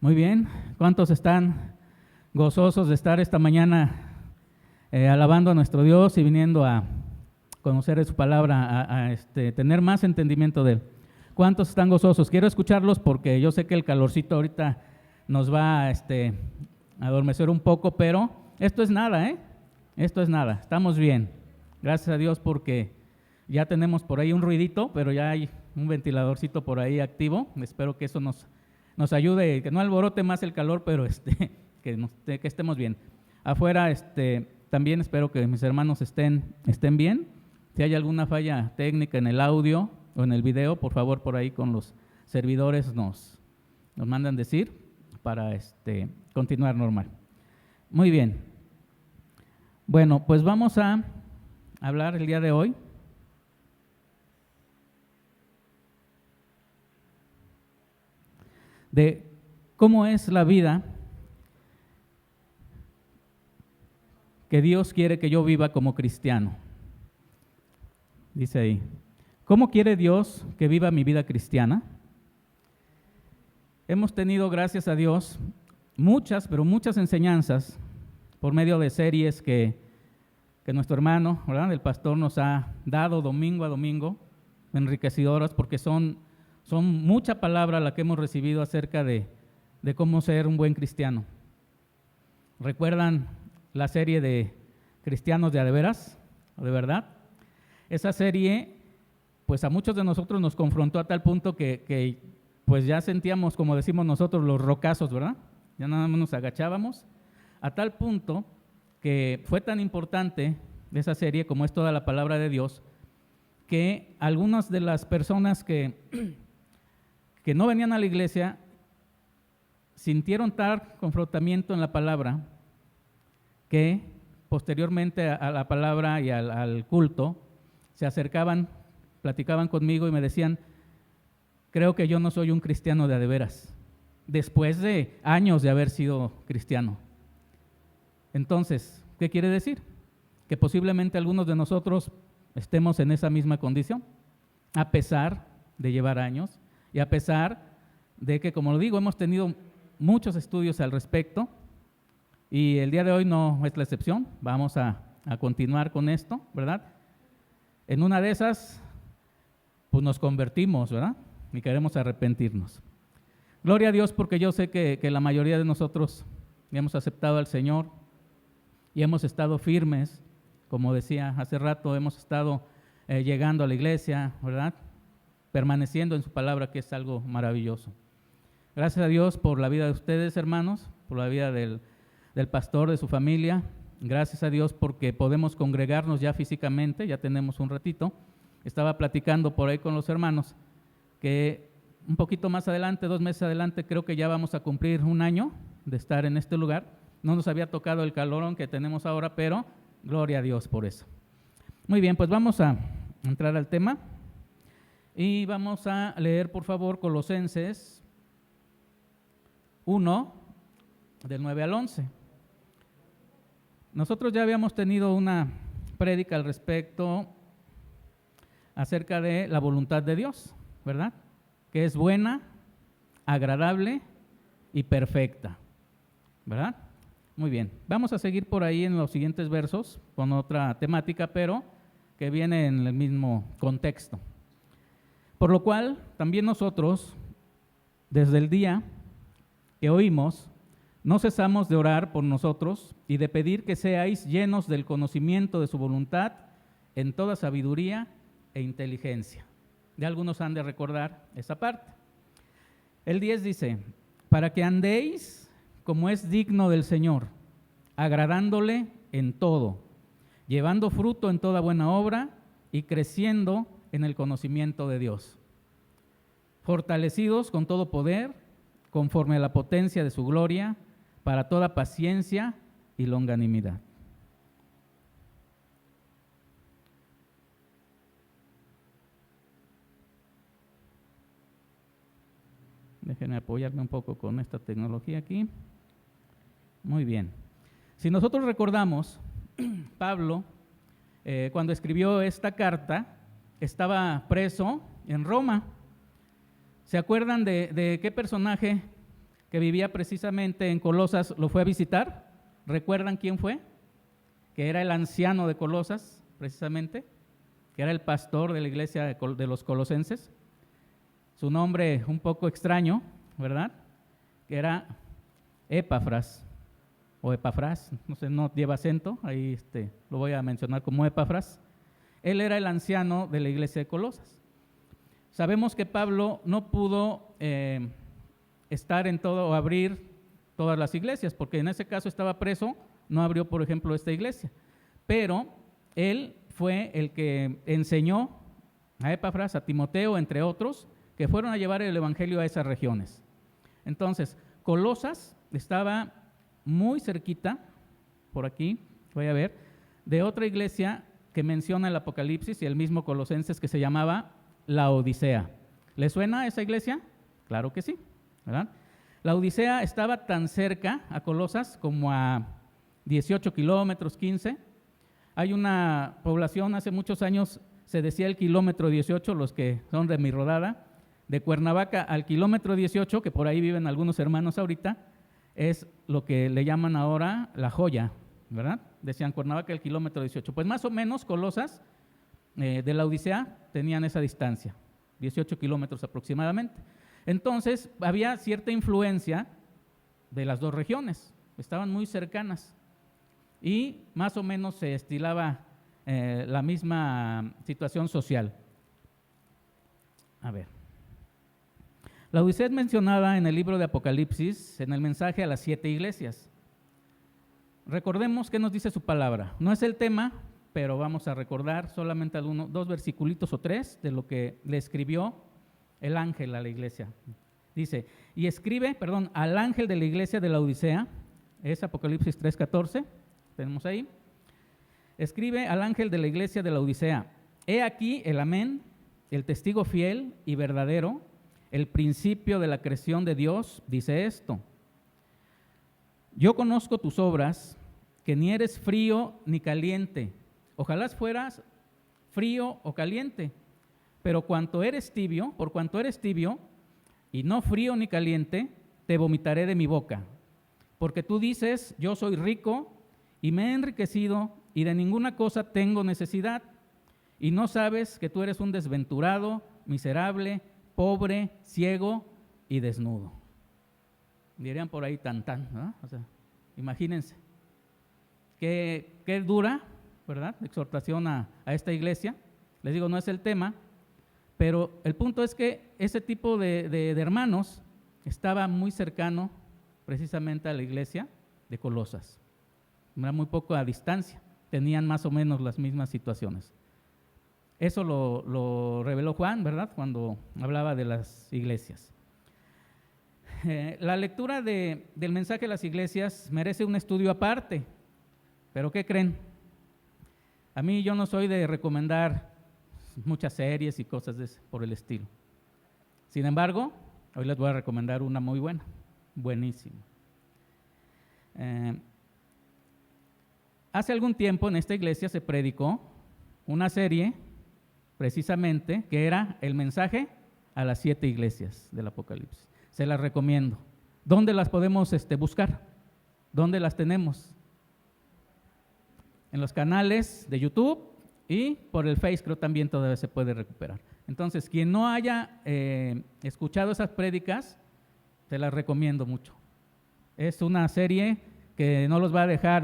Muy bien, ¿cuántos están gozosos de estar esta mañana alabando a nuestro Dios y viniendo a conocer de su palabra, tener más entendimiento de Él? ¿Cuántos están gozosos? Quiero escucharlos porque yo sé que el calorcito ahorita nos va a adormecer un poco, pero esto es nada, Esto es nada, estamos bien. Gracias a Dios porque ya tenemos por ahí un ruidito, pero ya hay un ventiladorcito por ahí activo. Espero que eso nos ayude, que no alborote más el calor, pero que estemos bien. Afuera también espero que mis hermanos estén bien. Si hay alguna falla técnica en el audio o en el video, por favor por ahí con los servidores nos mandan decir para continuar normal. Muy bien. Bueno, pues vamos a hablar el día de hoy de cómo es la vida que Dios quiere que yo viva como cristiano. Dice ahí, ¿cómo quiere Dios que viva mi vida cristiana? Hemos tenido, gracias a Dios, pero muchas enseñanzas por medio de series que nuestro hermano, ¿verdad?, el pastor nos ha dado domingo a domingo, enriquecedoras, porque son mucha palabra la que hemos recibido acerca de cómo ser un buen cristiano. ¿Recuerdan la serie de Cristianos de a de veras o de verdad? Esa serie, pues a muchos de nosotros nos confrontó a tal punto que pues ya sentíamos, como decimos nosotros, los rocazos, ¿verdad? Ya nada más nos agachábamos, a tal punto que fue tan importante esa serie como es toda la palabra de Dios, que algunas de las personas que no venían a la iglesia sintieron tal confrontamiento en la palabra que posteriormente a la palabra y al culto se acercaban, platicaban conmigo y me decían, creo que yo no soy un cristiano de a de veras, después de años de haber sido cristiano. Entonces, ¿qué quiere decir? Que posiblemente algunos de nosotros estemos en esa misma condición, a pesar de llevar años y a pesar de que, como lo digo, hemos tenido muchos estudios al respecto y el día de hoy no es la excepción. Vamos a continuar con esto, ¿verdad? En una de esas, pues nos convertimos, ¿verdad? Y queremos arrepentirnos. Gloria a Dios porque yo sé que la mayoría de nosotros hemos aceptado al Señor y hemos estado firmes, como decía hace rato, hemos estado llegando a la iglesia, ¿verdad?, permaneciendo en su palabra, que es algo maravilloso. Gracias a Dios por la vida de ustedes, hermanos, por la vida del pastor, de su familia. Gracias a Dios porque podemos congregarnos ya físicamente, ya tenemos un ratito. Estaba platicando por ahí con los hermanos que un poquito más adelante, 2 meses adelante, creo que ya vamos a cumplir 1 año de estar en este lugar. No nos había tocado el calorón que tenemos ahora, pero gloria a Dios por eso. Muy bien, pues vamos a entrar al tema y vamos a leer, por favor, Colosenses 1, del 9 al 11. Nosotros ya habíamos tenido una prédica al respecto acerca de la voluntad de Dios, ¿verdad?, que es buena, agradable y perfecta, ¿verdad? Muy bien, vamos a seguir por ahí en los siguientes versos con otra temática, pero que viene en el mismo contexto. Por lo cual, también nosotros, desde el día que oímos, no cesamos de orar por nosotros y de pedir que seáis llenos del conocimiento de su voluntad en toda sabiduría e inteligencia. De algunos han de recordar esa parte. El 10 dice, para que andéis como es digno del Señor, agradándole en todo, llevando fruto en toda buena obra y creciendo en el conocimiento de Dios, fortalecidos con todo poder, conforme a la potencia de su gloria, para toda paciencia y longanimidad. Déjenme apoyarme un poco con esta tecnología aquí. Muy bien. Si nosotros recordamos, Pablo, cuando escribió esta carta, estaba preso en Roma. ¿Se acuerdan de qué personaje que vivía precisamente en Colosas, lo fue a visitar. ¿Recuerdan quién fue? Que era el anciano de Colosas, precisamente, que era el pastor de la iglesia de los colosenses. Su nombre un poco extraño, ¿verdad? Que era Epafras, o Epafras, no sé, no lleva acento, ahí lo voy a mencionar como Epafras. Él era el anciano de la iglesia de Colosas. Sabemos que Pablo no pudo estar en todo o abrir todas las iglesias, porque en ese caso estaba preso, no abrió, por ejemplo, esta iglesia. Pero él fue el que enseñó a Epafras, a Timoteo, entre otros, que fueron a llevar el evangelio a esas regiones. Entonces, Colosas estaba muy cerquita, por aquí, voy a ver, de otra iglesia que menciona el Apocalipsis y el mismo Colosenses, que se llamaba la Odisea. ¿Le suena esa iglesia? Claro que sí, ¿verdad? La Odisea estaba tan cerca a Colosas como a 18 kilómetros, 15. Hay una población, hace muchos años se decía el kilómetro 18, los que son de mi rodada, de Cuernavaca al kilómetro 18, que por ahí viven algunos hermanos ahorita, es lo que le llaman ahora La Joya, ¿verdad? Decían Cuernavaca al kilómetro 18. Pues más o menos Colosas de la Odisea tenían esa distancia, 18 kilómetros aproximadamente. Entonces había cierta influencia de las dos regiones, estaban muy cercanas y más o menos se estilaba la misma situación social. A ver. La Odisea es mencionada en el libro de Apocalipsis, en el mensaje a las 7 iglesias. Recordemos qué nos dice su palabra. No es el tema, pero vamos a recordar solamente dos versiculitos o 3 de lo que le escribió el ángel a la iglesia. Dice, y escribe, al ángel de la iglesia de la Odisea, es Apocalipsis 3:14, tenemos ahí. Escribe al ángel de la iglesia de la Odisea, he aquí el amén, el testigo fiel y verdadero, el principio de la creación de Dios, dice esto. Yo conozco tus obras, que ni eres frío ni caliente. Ojalá fueras frío o caliente, pero por cuanto eres tibio y no frío ni caliente, te vomitaré de mi boca. Porque tú dices, yo soy rico y me he enriquecido y de ninguna cosa tengo necesidad, y no sabes que tú eres un desventurado, miserable, pobre, ciego y desnudo. Dirían por ahí tan, ¿no? O sea, imagínense. Qué dura, ¿verdad? Exhortación a esta iglesia. Les digo, no es el tema, pero el punto es que ese tipo de hermanos estaba muy cercano precisamente a la iglesia de Colosas. Era muy poco a distancia, tenían más o menos las mismas situaciones. Eso lo reveló Juan, ¿verdad?, cuando hablaba de las iglesias. La lectura del mensaje de las iglesias merece un estudio aparte, pero ¿qué creen? A mí yo no soy de recomendar muchas series y cosas por el estilo. Sin embargo, hoy les voy a recomendar una muy buena, buenísima. Hace algún tiempo en esta iglesia se predicó una serie precisamente, que era el mensaje a las 7 iglesias del Apocalipsis. Se las recomiendo. ¿Dónde las podemos buscar? ¿Dónde las tenemos? En los canales de YouTube y por el Face, creo también todavía se puede recuperar. Entonces, quien no haya escuchado esas prédicas, se las recomiendo mucho. Es una serie que no los va a dejar,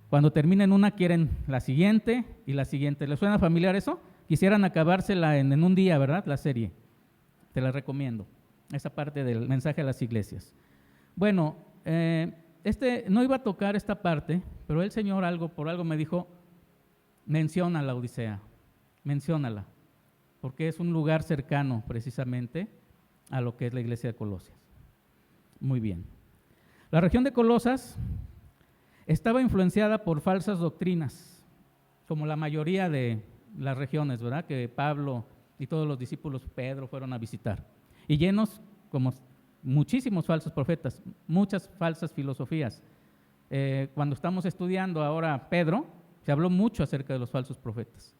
cuando terminen una, quieren la siguiente y la siguiente. ¿Les suena familiar eso? Quisieran acabársela en un día, ¿verdad? La serie. Te la recomiendo. Esa parte del mensaje a las iglesias. Bueno, no iba a tocar esta parte, pero el Señor por algo me dijo, menciona la Odisea, menciónala, porque es un lugar cercano precisamente a lo que es la iglesia de Colosas. Muy bien. La región de Colosas estaba influenciada por falsas doctrinas, como la mayoría de las regiones, ¿verdad?, que Pablo y todos los discípulos Pedro fueron a visitar, y llenos como muchísimos falsos profetas, muchas falsas filosofías. Cuando estamos estudiando ahora Pedro, se habló mucho acerca de los falsos profetas.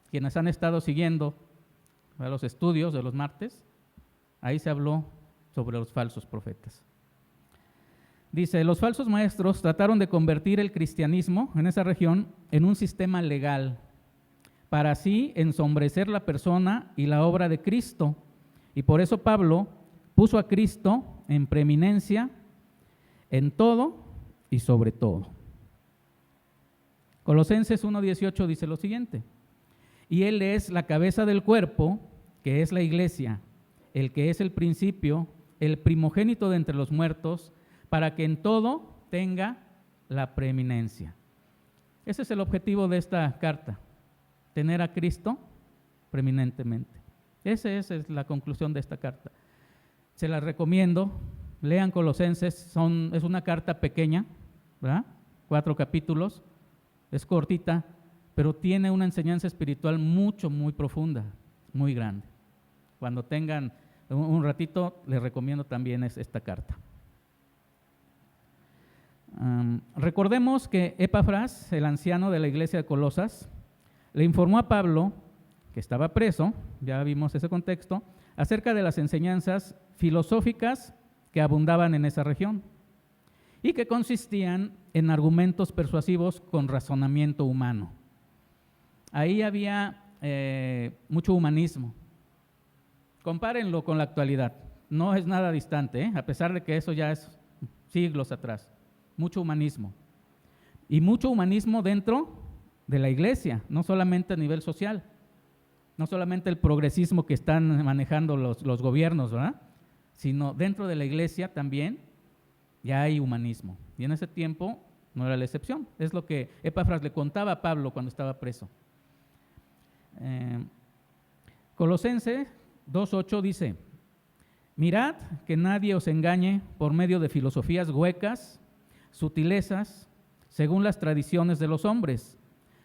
Quienes han estado siguiendo los estudios de los martes, ahí se habló sobre los falsos profetas. Dice, los falsos maestros trataron de convertir el cristianismo en esa región en un sistema legal, para así ensombrecer la persona y la obra de Cristo. Y por eso Pablo puso a Cristo en preeminencia en todo y sobre todo. Colosenses 1:18 dice lo siguiente: y Él es la cabeza del cuerpo, que es la iglesia, el que es el principio, el primogénito de entre los muertos, para que en todo tenga la preeminencia. Ese es el objetivo de esta carta, tener a Cristo preeminentemente. Esa es la conclusión de esta carta. Se la recomiendo, lean Colosenses, es una carta pequeña, ¿verdad? 4 capítulos, es cortita, pero tiene una enseñanza espiritual muy profunda, muy grande. Cuando tengan un ratito, les recomiendo también esta carta. Recordemos que Epafras, el anciano de la iglesia de Colosas, le informó a Pablo, que estaba preso, ya vimos ese contexto, acerca de las enseñanzas filosóficas que abundaban en esa región y que consistían en argumentos persuasivos con razonamiento humano. Ahí había mucho humanismo. Compárenlo con la actualidad, no es nada distante, a pesar de que eso ya es siglos atrás. Mucho humanismo. Y mucho humanismo dentro de la iglesia, no solamente a nivel social, no solamente el progresismo que están manejando los gobiernos, ¿verdad? Sino dentro de la iglesia también ya hay humanismo. Y en ese tiempo no era la excepción. Es lo que Epafras le contaba a Pablo cuando estaba preso. Colosenses 2:8 dice: mirad que nadie os engañe por medio de filosofías huecas, sutilezas, según las tradiciones de los hombres,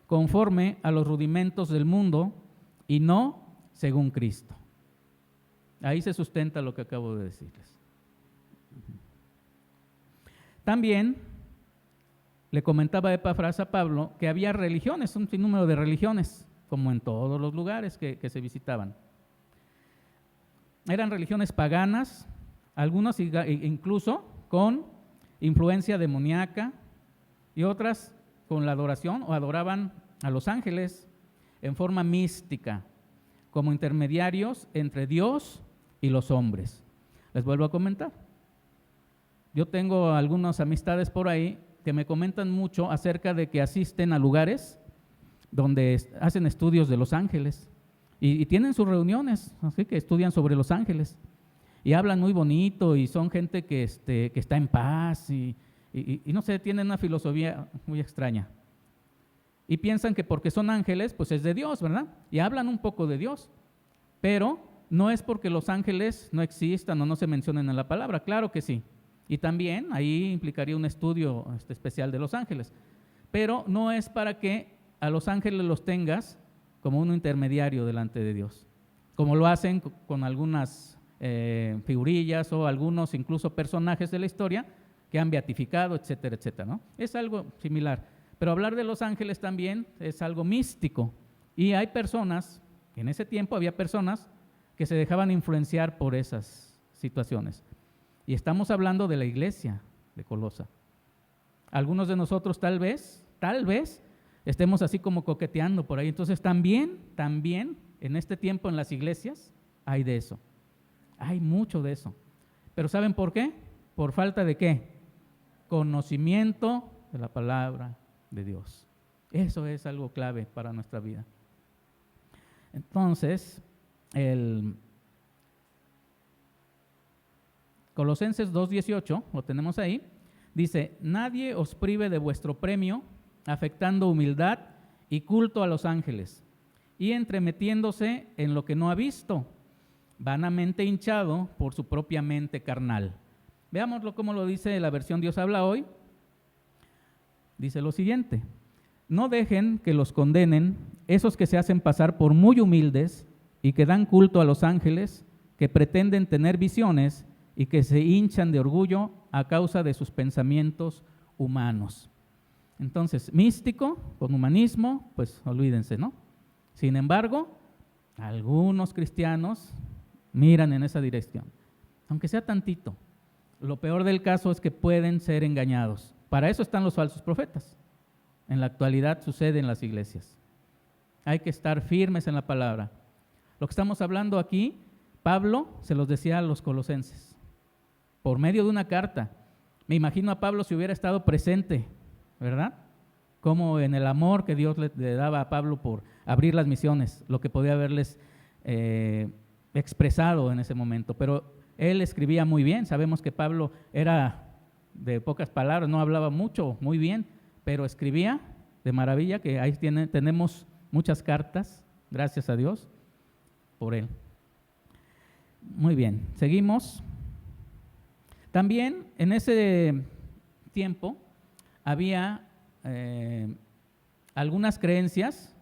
conforme a los rudimentos del mundo y no según Cristo. Ahí se sustenta lo que acabo de decirles. También le comentaba Epafras a Pablo que había religiones, un sinnúmero de religiones, como en todos los lugares que se visitaban. Eran religiones paganas, algunas incluso con influencia demoníaca y otras con la adoración o adoraban a los ángeles en forma mística, como intermediarios entre Dios y los hombres. Les vuelvo a comentar. Yo tengo algunas amistades por ahí que me comentan mucho acerca de que asisten a lugares donde hacen estudios de los ángeles y tienen sus reuniones, así que estudian sobre los ángeles. Y hablan muy bonito y son gente que está en paz y no sé, tienen una filosofía muy extraña. Y piensan que porque son ángeles, pues es de Dios, ¿verdad? Y hablan un poco de Dios, pero no es porque los ángeles no existan o no se mencionen en la palabra, claro que sí. Y también ahí implicaría un estudio especial de los ángeles, pero no es para que a los ángeles los tengas como un intermediario delante de Dios, como lo hacen con algunas figurillas o algunos incluso personajes de la historia que han beatificado, etcétera, etcétera, ¿no? Es algo similar, pero hablar de los ángeles también es algo místico y hay personas, en ese tiempo había personas que se dejaban influenciar por esas situaciones y estamos hablando de la iglesia de Colosa. Algunos de nosotros tal vez estemos así como coqueteando por ahí, entonces también en este tiempo en las iglesias hay de eso. Hay mucho de eso. Pero ¿saben por qué? Por falta de ¿qué? Conocimiento de la palabra de Dios. Eso es algo clave para nuestra vida. Entonces, Colosenses 2:18, lo tenemos ahí, dice: nadie os prive de vuestro premio, afectando humildad y culto a los ángeles, y entremetiéndose en lo que no ha visto, vanamente hinchado por su propia mente carnal. Veámoslo como lo dice la versión Dios habla hoy. Dice lo siguiente: no dejen que los condenen esos que se hacen pasar por muy humildes y que dan culto a los ángeles, que pretenden tener visiones y que se hinchan de orgullo a causa de sus pensamientos humanos. Entonces, místico con humanismo, pues olvídense, ¿no? Sin embargo, algunos cristianos miran en esa dirección. aunque sea tantito. Lo peor del caso es que pueden ser engañados. Para eso están los falsos profetas. En la actualidad sucede en las iglesias. Hay que estar firmes en la palabra. Lo que estamos hablando aquí, Pablo se los decía a los colosenses, por medio de una carta. Me imagino a Pablo si hubiera estado presente, ¿verdad? Como en el amor que Dios le daba a Pablo por abrir las misiones, lo que podía haberles expresado en ese momento. Pero él escribía muy bien. Sabemos que Pablo era de pocas palabras, no hablaba mucho, muy bien, pero escribía de maravilla, que ahí tenemos muchas cartas, gracias a Dios, por él. Muy bien, seguimos. También en ese tiempo había algunas creencias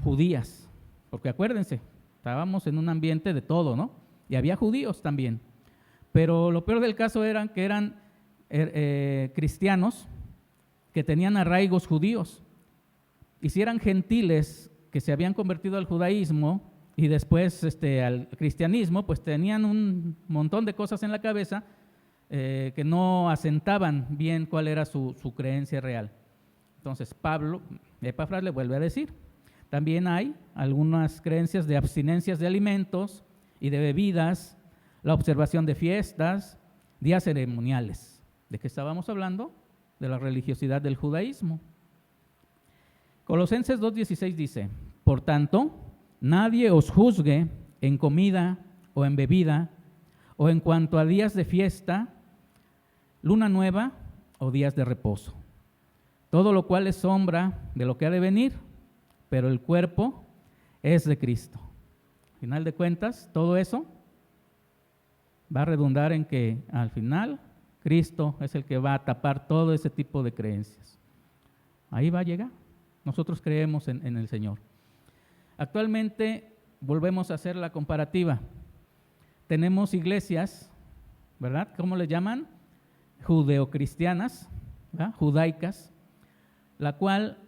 judías, porque acuérdense, estábamos en un ambiente de todo, ¿no? Y había judíos también, pero lo peor del caso era que eran cristianos que tenían arraigos judíos, y si eran gentiles que se habían convertido al judaísmo y después al cristianismo, pues tenían un montón de cosas en la cabeza que no asentaban bien cuál era su creencia real. Entonces Epafras le vuelve a decir, también hay algunas creencias de abstinencias de alimentos y de bebidas, la observación de fiestas, días ceremoniales. ¿De qué estábamos hablando? De la religiosidad del judaísmo. Colosenses 2:16 dice, por tanto, nadie os juzgue en comida o en bebida, o en cuanto a días de fiesta, luna nueva o días de reposo. Todo lo cual es sombra de lo que ha de venir, pero el cuerpo es de Cristo. Al final de cuentas, todo eso va a redundar en que al final Cristo es el que va a tapar todo ese tipo de creencias. Ahí va a llegar. Nosotros creemos en el Señor. Actualmente volvemos a hacer la comparativa. Tenemos iglesias, ¿verdad? ¿Cómo le llaman? Judeocristianas, ¿verdad? Judaicas, la cual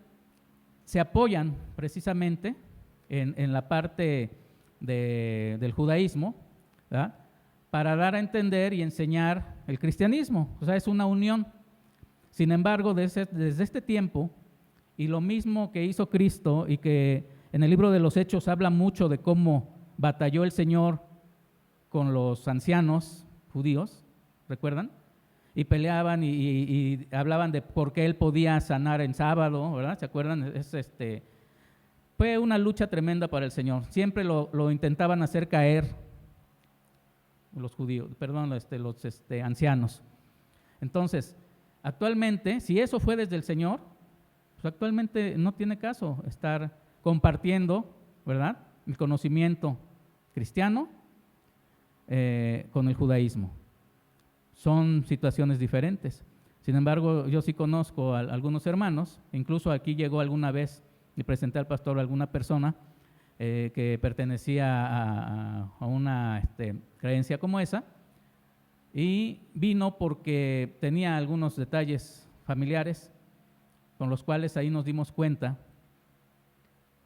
se apoyan precisamente en la parte del judaísmo, ¿verdad? Para dar a entender y enseñar el cristianismo. O sea, es una unión. Sin embargo, desde este tiempo, y lo mismo que hizo Cristo, y que en el libro de los Hechos habla mucho de cómo batalló el Señor con los ancianos judíos, ¿recuerdan? Y peleaban y hablaban de por qué él podía sanar en sábado, ¿verdad? ¿Se acuerdan? Fue una lucha tremenda para el Señor. Siempre lo intentaban hacer caer los judíos, perdón, los ancianos. Entonces, actualmente, si eso fue desde el Señor, pues actualmente no tiene caso estar compartiendo, ¿verdad?, el conocimiento cristiano con el judaísmo. Son situaciones diferentes. Sin embargo, yo sí conozco a algunos hermanos, incluso aquí llegó alguna vez y presenté al pastor a alguna persona que pertenecía a una creencia como esa, y vino porque tenía algunos detalles familiares con los cuales ahí nos dimos cuenta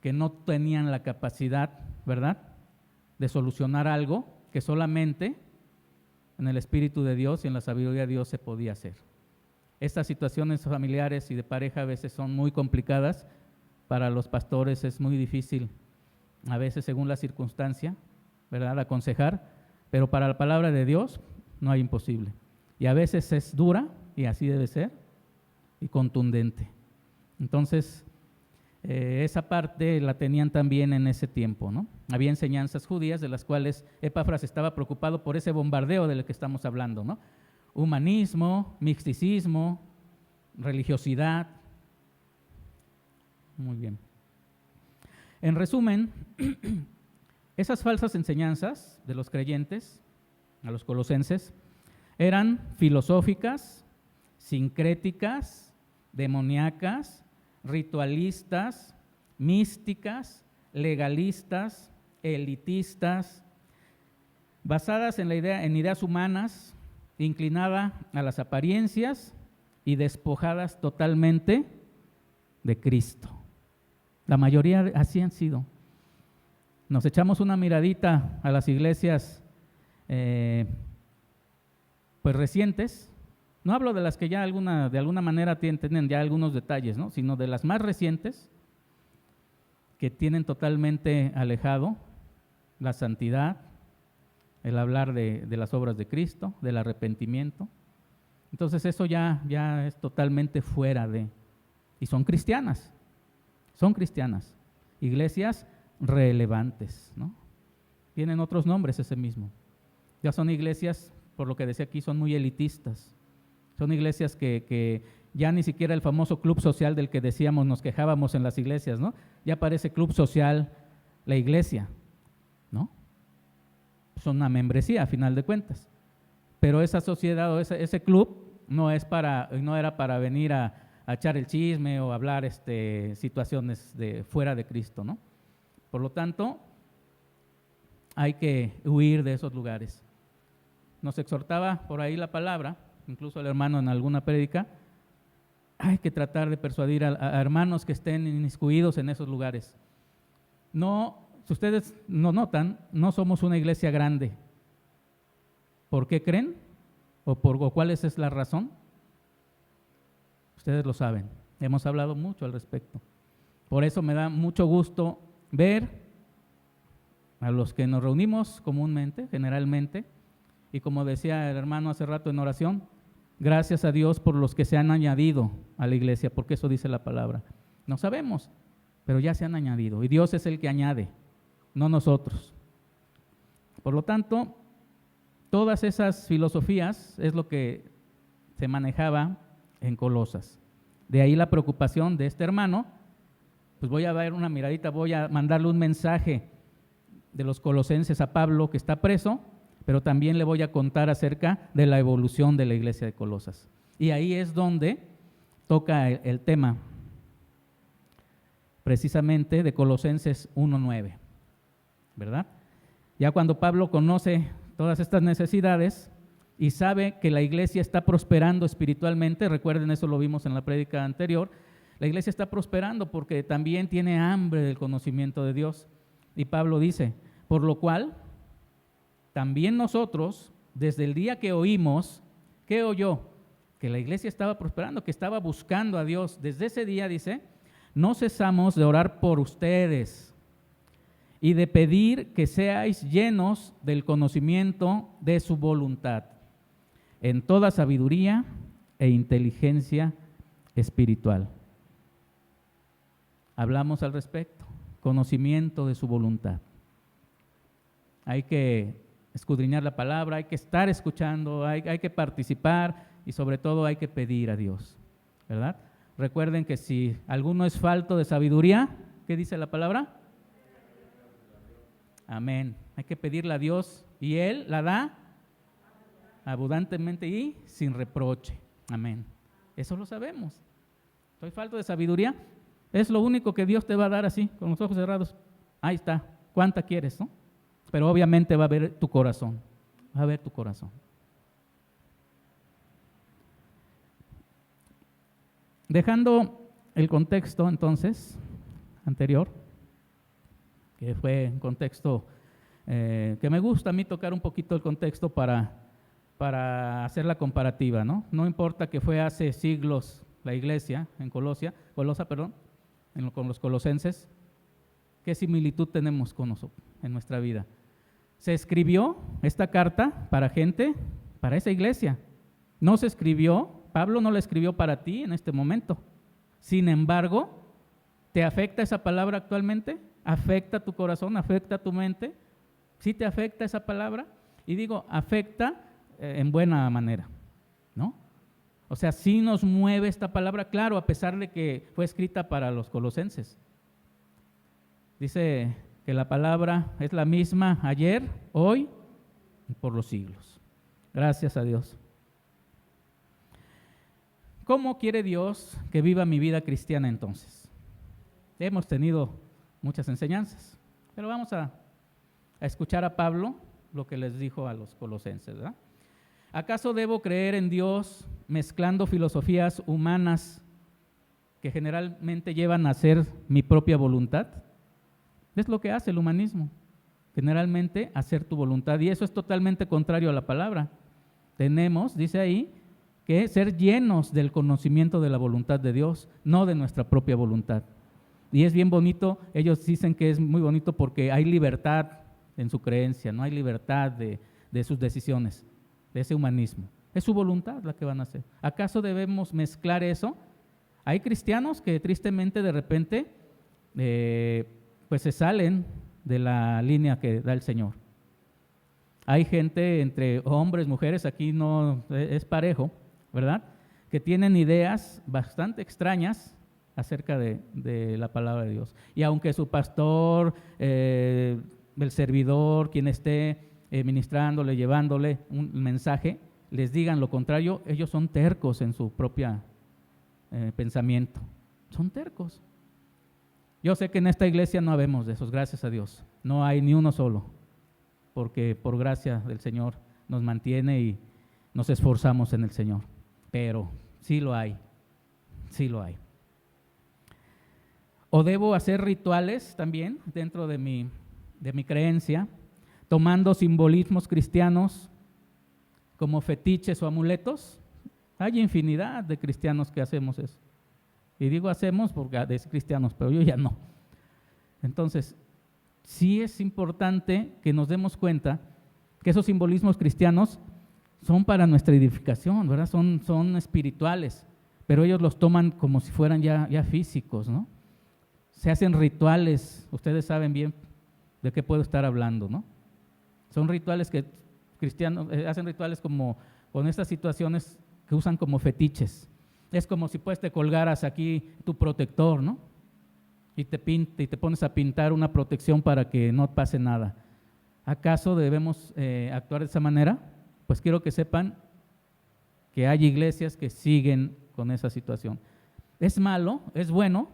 que no tenían la capacidad, ¿verdad?, de solucionar algo que solamente en el Espíritu de Dios y en la sabiduría de Dios se podía hacer. Estas situaciones familiares y de pareja a veces son muy complicadas. Para los pastores es muy difícil, a veces según la circunstancia, ¿verdad?, aconsejar, pero para la palabra de Dios no hay imposible. Y a veces es dura, y así debe ser, y contundente. Entonces, esa parte la tenían también en ese tiempo, ¿no? Había enseñanzas judías de las cuales Epafras estaba preocupado por ese bombardeo del que estamos hablando, ¿no? Humanismo, misticismo, religiosidad. Muy bien. En resumen, esas falsas enseñanzas de los creyentes, a los colosenses, eran filosóficas, sincréticas, demoníacas, ritualistas, místicas, legalistas, elitistas, basadas en ideas humanas, inclinada a las apariencias y despojadas totalmente de Cristo. La mayoría así han sido. Nos echamos una miradita a las iglesias pues recientes. No hablo de las que ya de alguna manera tienen ya algunos detalles, ¿no? Sino de las más recientes, que tienen totalmente alejado la santidad, el hablar de las obras de Cristo, del arrepentimiento. Entonces eso ya es totalmente fuera de… Y son cristianas, iglesias relevantes, ¿no? Tienen otros nombres ese mismo. Ya son iglesias, por lo que decía aquí, son muy elitistas. Son iglesias que ya ni siquiera el famoso club social del que decíamos, nos quejábamos en las iglesias, ¿no? Ya parece club social la iglesia, ¿no? Son una membresía a final de cuentas. Pero esa sociedad o ese club no era para venir a echar el chisme o hablar situaciones de fuera de Cristo, ¿no? Por lo tanto, hay que huir de esos lugares. Nos exhortaba por ahí la palabra, incluso el hermano en alguna prédica, hay que tratar de persuadir a hermanos que estén inmiscuidos en esos lugares. No, si ustedes no notan, no somos una iglesia grande. ¿Por qué creen? ¿O cuál es la razón? Ustedes lo saben, hemos hablado mucho al respecto. Por eso me da mucho gusto ver a los que nos reunimos comúnmente, generalmente, y como decía el hermano hace rato en oración, gracias a Dios por los que se han añadido a la iglesia, porque eso dice la palabra. No sabemos, pero ya se han añadido, y Dios es el que añade, no nosotros. Por lo tanto, todas esas filosofías es lo que se manejaba en Colosas. De ahí la preocupación de este hermano. Pues voy a dar una miradita, voy a mandarle un mensaje de los colosenses a Pablo, que está preso, pero también le voy a contar acerca de la evolución de la iglesia de Colosas. Y ahí es donde toca el tema, precisamente de Colosenses 1:9, ¿verdad? Ya cuando Pablo conoce todas estas necesidades y sabe que la iglesia está prosperando espiritualmente, recuerden, eso lo vimos en la prédica anterior, la iglesia está prosperando porque también tiene hambre del conocimiento de Dios. Y Pablo dice, por lo cual, también nosotros, desde el día que oímos, ¿qué oyó? Que la iglesia estaba prosperando, que estaba buscando a Dios. Desde ese día, dice, no cesamos de orar por ustedes y de pedir que seáis llenos del conocimiento de su voluntad, en toda sabiduría e inteligencia espiritual. Hablamos al respecto, conocimiento de su voluntad. Hay que escudriñar la palabra, hay que estar escuchando, hay que participar y sobre todo hay que pedir a Dios, ¿verdad? Recuerden que si alguno es falto de sabiduría, ¿qué dice la palabra? Amén. Hay que pedirle a Dios y Él la da abundantemente y sin reproche. Amén. Eso lo sabemos. ¿Soy falto de sabiduría? Es lo único que Dios te va a dar así, con los ojos cerrados. Ahí está. ¿Cuánta quieres, no? Pero obviamente va a ver tu corazón. Va a ver tu corazón. Dejando el contexto entonces anterior, que fue un contexto que me gusta a mí tocar un poquito el contexto para hacer la comparativa, ¿no? No importa que fue hace siglos la iglesia en con los colosenses, ¿qué similitud tenemos con nosotros en nuestra vida? Se escribió esta carta para esa iglesia. No se escribió, Pablo no la escribió para ti en este momento. Sin embargo, ¿te afecta esa palabra actualmente? ¿Afecta tu corazón? ¿Afecta tu mente? ¿Sí te afecta esa palabra? Y digo, afecta en buena manera, ¿no? O sea, sí nos mueve esta palabra, claro, a pesar de que fue escrita para los colosenses. Dice que la palabra es la misma ayer, hoy y por los siglos. Gracias a Dios. ¿Cómo quiere Dios que viva mi vida cristiana entonces? Hemos tenido muchas enseñanzas, pero vamos a escuchar a Pablo lo que les dijo a los colosenses, ¿verdad? ¿Acaso debo creer en Dios mezclando filosofías humanas que generalmente llevan a hacer mi propia voluntad? Es lo que hace el humanismo. generalmente hacer tu voluntad, y eso es totalmente contrario a la palabra. Tenemos, dice ahí, que ser llenos del conocimiento de la voluntad de Dios, no de nuestra propia voluntad. Y es bien bonito, ellos dicen que es muy bonito porque hay libertad en su creencia, no hay libertad de sus decisiones, de ese humanismo. Es su voluntad la que van a hacer. ¿Acaso debemos mezclar eso? Hay cristianos que tristemente de repente pues se salen de la línea que da el Señor. Hay gente entre hombres, mujeres, aquí no es parejo, ¿verdad? Que tienen ideas bastante extrañas acerca de la palabra de Dios. Y aunque su pastor, el servidor, quien esté ministrándole, llevándole un mensaje, les digan lo contrario, ellos son tercos en su propio pensamiento. Son tercos. Yo sé que en esta iglesia no habemos de esos, gracias a Dios. No hay ni uno solo, porque por gracia del Señor nos mantiene y nos esforzamos en el Señor. Pero sí lo hay, sí lo hay. O debo hacer rituales también dentro de mi creencia, tomando simbolismos cristianos como fetiches o amuletos. Hay infinidad de cristianos que hacemos eso. Y digo hacemos porque es cristianos, pero yo ya no. Entonces, sí es importante que nos demos cuenta que esos simbolismos cristianos son para nuestra edificación, ¿verdad? Son espirituales, pero ellos los toman como si fueran ya físicos, ¿no? Se hacen rituales, ustedes saben bien de qué puedo estar hablando, ¿no? Son rituales que cristianos hacen rituales como con estas situaciones que usan como fetiches. Es como si pues te colgaras aquí tu protector, ¿no? Y te pones a pintar una protección para que no pase nada. ¿Acaso debemos actuar de esa manera? Pues quiero que sepan que hay iglesias que siguen con esa situación. ¿Es malo? ¿Es bueno?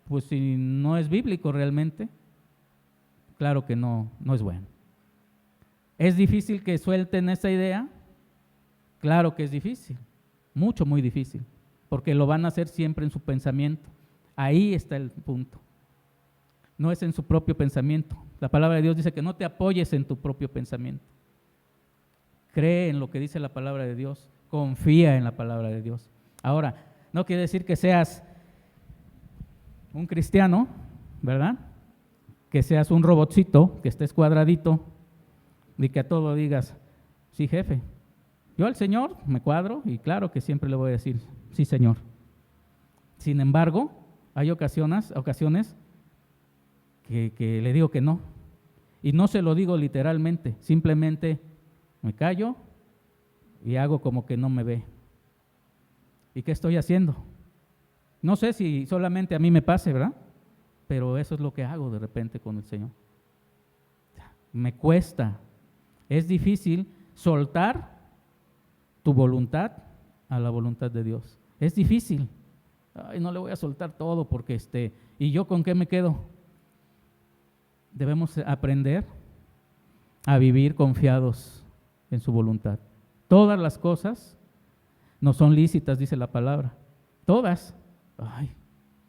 Pues si no es bíblico realmente, claro que no es bueno. ¿Es difícil que suelten esa idea? Claro que es difícil, muy difícil, porque lo van a hacer siempre en su pensamiento. Ahí está el punto. No es en su propio pensamiento. La palabra de Dios dice que no te apoyes en tu propio pensamiento. Cree en lo que dice la palabra de Dios, confía en la palabra de Dios. Ahora, no quiere decir que seas un cristiano, ¿verdad? Que seas un robotcito, que estés cuadradito, y que a todo digas, sí, jefe. Yo al Señor me cuadro y claro que siempre le voy a decir, sí, Señor. Sin embargo, hay ocasiones que le digo que no. Y no se lo digo literalmente, simplemente me callo y hago como que no me ve. ¿Y qué estoy haciendo? No sé si solamente a mí me pase, ¿verdad? Pero eso es lo que hago de repente con el Señor. Me cuesta, es difícil soltar tu voluntad a la voluntad de Dios. Es difícil. Ay, no le voy a soltar todo porque ¿y yo con qué me quedo? Debemos aprender a vivir confiados en su voluntad. Todas las cosas no son lícitas, dice la palabra. Todas. Ay,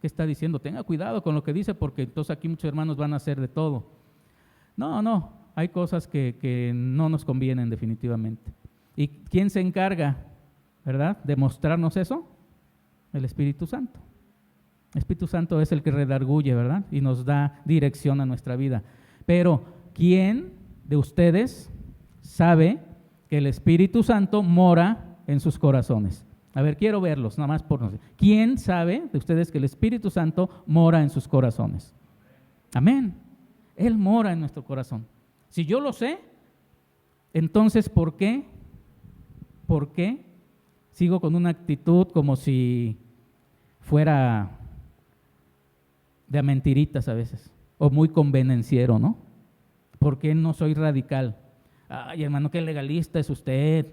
¿qué está diciendo? Tenga cuidado con lo que dice porque entonces aquí muchos hermanos van a hacer de todo. No, hay cosas que no nos convienen definitivamente. ¿Y quién se encarga, verdad, de mostrarnos eso? El Espíritu Santo. El Espíritu Santo es el que redarguye, ¿verdad? Y nos da dirección a nuestra vida. Pero, ¿quién de ustedes sabe que el Espíritu Santo mora en sus corazones? A ver, quiero verlos, nada más por no sé. ¿Quién sabe de ustedes que el Espíritu Santo mora en sus corazones? Amén. Él mora en nuestro corazón. Si yo lo sé, entonces, ¿por qué sigo con una actitud como si fuera de a mentiritas a veces? O muy convenenciero, ¿no? ¿Por qué no soy radical? Ay, hermano, qué legalista es usted.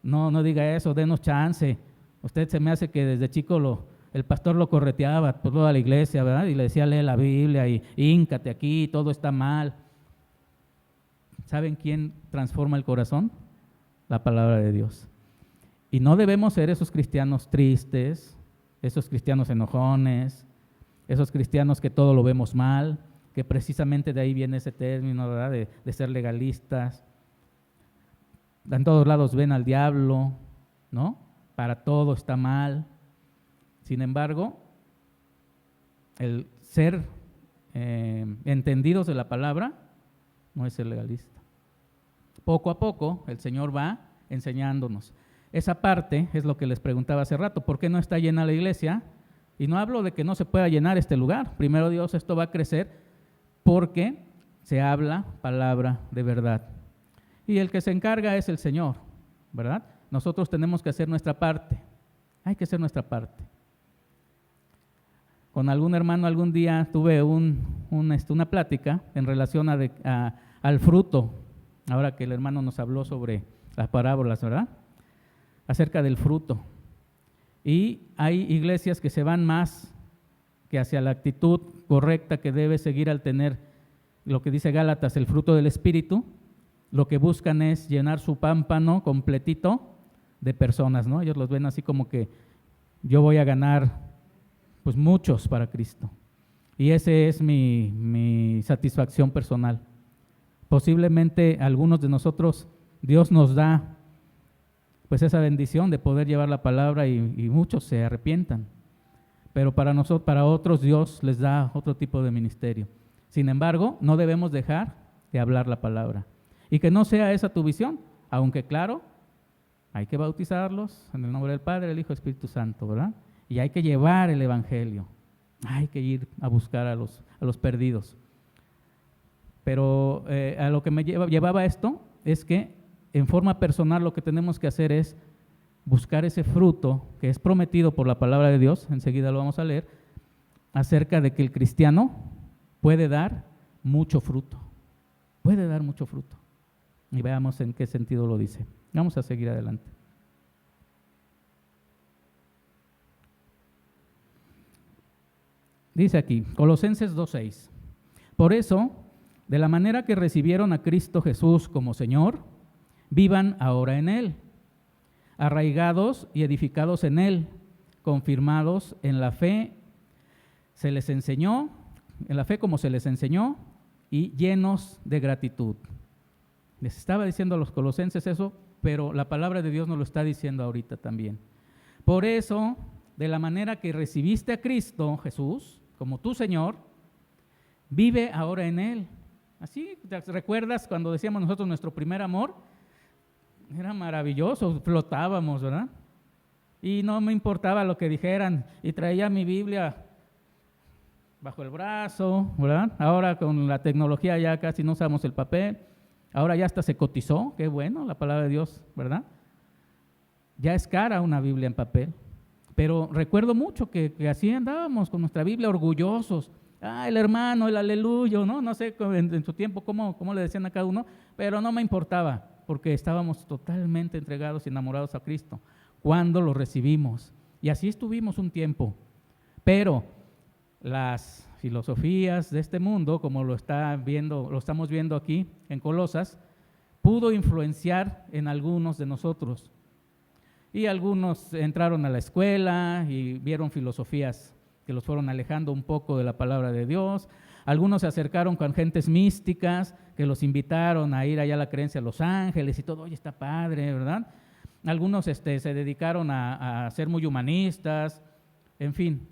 No diga eso, denos chance. Usted se me hace que desde chico el pastor lo correteaba por toda la iglesia, ¿verdad? Y le decía, lee la Biblia y híncate aquí, todo está mal. ¿Saben quién transforma el corazón? La palabra de Dios. Y no debemos ser esos cristianos tristes, esos cristianos enojones, esos cristianos que todo lo vemos mal, que precisamente de ahí viene ese término, ¿verdad? De ser legalistas. En todos lados ven al diablo, ¿no? Para todo está mal. Sin embargo, el ser entendidos de la palabra no es ser legalista. Poco a poco el Señor va enseñándonos. Esa parte es lo que les preguntaba hace rato, ¿por qué no está llena la iglesia? Y no hablo de que no se pueda llenar este lugar. Primero Dios, esto va a crecer porque se habla palabra de verdad. Y el que se encarga es el Señor, ¿verdad? Nosotros tenemos que hacer nuestra parte. Hay que hacer nuestra parte. Con algún hermano algún día tuve una plática en relación al fruto, ahora que el hermano nos habló sobre las parábolas, ¿verdad? Acerca del fruto. Y hay iglesias que se van más que hacia la actitud correcta que debe seguir al tener lo que dice Gálatas, el fruto del Espíritu. Lo que buscan es llenar su pámpano completito de personas, ¿no? Ellos los ven así como que yo voy a ganar pues muchos para Cristo. Y ese es mi satisfacción personal. Posiblemente algunos de nosotros, Dios nos da pues esa bendición de poder llevar la palabra y muchos se arrepientan. Pero para nosotros, para otros, Dios les da otro tipo de ministerio. Sin embargo, no debemos dejar de hablar la palabra. Y que no sea esa tu visión, aunque claro, hay que bautizarlos en el nombre del Padre, del Hijo y del Espíritu Santo, ¿verdad? Y hay que llevar el Evangelio, hay que ir a buscar a los perdidos. Pero a lo que me llevaba esto es que en forma personal lo que tenemos que hacer es buscar ese fruto que es prometido por la palabra de Dios, enseguida lo vamos a leer, acerca de que el cristiano puede dar mucho fruto, puede dar mucho fruto. Y veamos en qué sentido lo dice. Vamos a seguir adelante. Dice aquí, Colosenses 2:6. Por eso, de la manera que recibieron a Cristo Jesús como Señor, vivan ahora en Él, arraigados y edificados en Él, confirmados en la fe, se les enseñó, en la fe como se les enseñó, y llenos de gratitud. Les estaba diciendo a los colosenses eso, pero la palabra de Dios nos lo está diciendo ahorita también. Por eso, de la manera que recibiste a Cristo Jesús como tu Señor, vive ahora en Él. Así, ¿te recuerdas cuando decíamos nosotros nuestro primer amor? Era maravilloso, flotábamos, ¿verdad? Y no me importaba lo que dijeran, y traía mi Biblia bajo el brazo, ¿verdad? Ahora con la tecnología ya casi no usamos el papel, ahora ya hasta se cotizó, qué bueno, la palabra de Dios, ¿verdad? Ya es cara una Biblia en papel. Pero recuerdo mucho que así andábamos con nuestra Biblia orgullosos. El hermano, el aleluyo, ¿no? No sé en su tiempo cómo le decían a cada uno, pero no me importaba, porque estábamos totalmente entregados y enamorados a Cristo cuando lo recibimos. Y así estuvimos un tiempo. Pero las filosofías de este mundo, como lo estamos viendo aquí en Colosas, pudo influenciar en algunos de nosotros. Y algunos entraron a la escuela y vieron filosofías que los fueron alejando un poco de la palabra de Dios. Algunos se acercaron con gentes místicas que los invitaron a ir allá a la creencia de los ángeles y todo, oye, está padre, ¿verdad? Algunos se dedicaron a ser muy humanistas, en fin,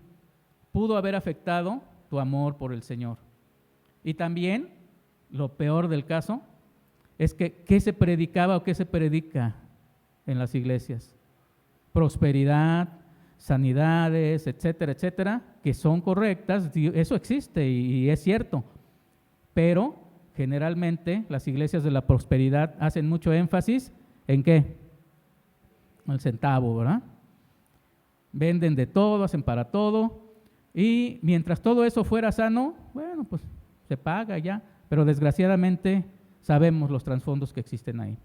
pudo haber afectado tu amor por el Señor. Y también, lo peor del caso, es que ¿qué se predicaba o qué se predica en las iglesias? Prosperidad, sanidades, etcétera, etcétera, que son correctas, eso existe y es cierto, pero generalmente las iglesias de la prosperidad hacen mucho énfasis ¿en qué? El centavo, ¿verdad? Venden de todo, hacen para todo, y mientras todo eso fuera sano, bueno, pues se paga ya, pero desgraciadamente sabemos los trasfondos que existen ahí.